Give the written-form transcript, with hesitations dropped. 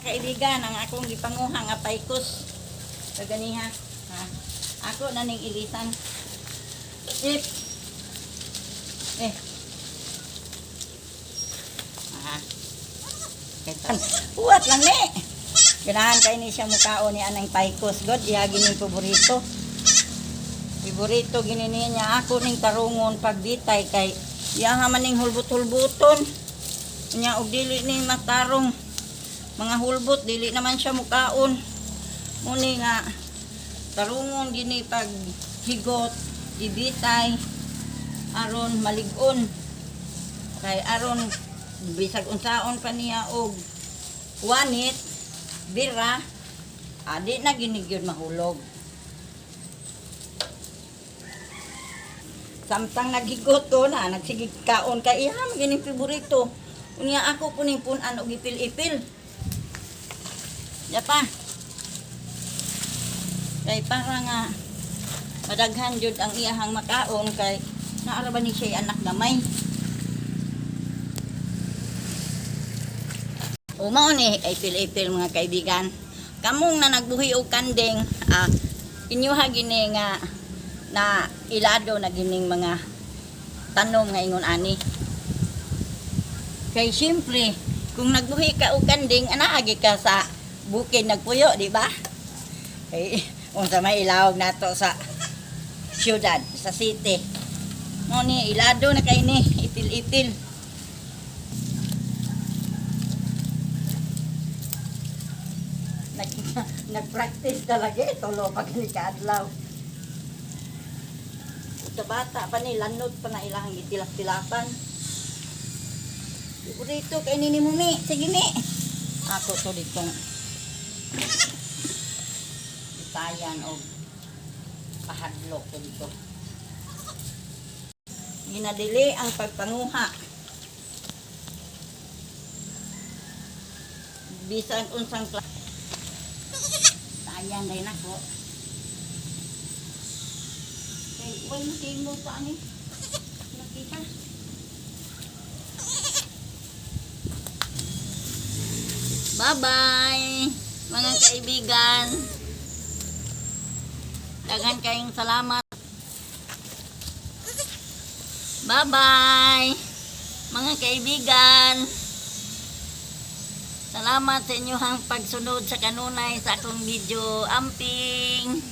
kaibigan, ang akong gipanguhang apaykos. Kaganiha. Ha? Ako na ning ilisan. If. Ha? Kaitan. Uwat lang ni. Ganahan kay ni siya mukao ni anang paykos. God, iya gining paborito. Paborito gini niya. Ako ning tarungon pagbitay kay iya man ning hulbut-hulbuton. Nya og dili ni matarong mga hulbot, dili naman siya mukaon. Muni nga tarungon gini pag higot, ibitay aron malig-on. Kay aron bisag unsaon pa niya og wanit, bira, adi na gini gyud mahulog. Samtang naghigot ko na, nagsigig kaon kay iya gining paborito. Unya ako puning punan og ipil-ipil. Yapa. Kay para nga madaghan jud ang iyahang makaon kay naara ba ni siya anak gamay. O mao ni ipil-ipil mga kaibigan. Kamong na nagbuhi og kandeng, inyuha gini nga na ilado na gining mga tanom nga ingon ani. Kay siyempre, kung nagbuhi ka og kanding, anaagi ka sa bukid nagpuyo, di ba? Kay unsa may ilawog nato sa syudad, sa city. Mo ni ilado na kay ni, ipil-ipil. Nag-practice talaga ito, lo pag ni kaadlaw. Sa bata pa ni, lanod pa na ilang itilap-tilapan. Dito kay nini Mumi. Sige ni. Ako to ditong bitayan o pahadlok ko dito. Ginadili ang pagpanguha. Bisan unsang tayan day nako. Kay wala mo pa ani. Nakita. Bye-bye, mga kaibigan. Daghan kayong salamat. Bye-bye, mga kaibigan. Salamat sa inyong pagsunod sa kanunay sa akong video. Amping.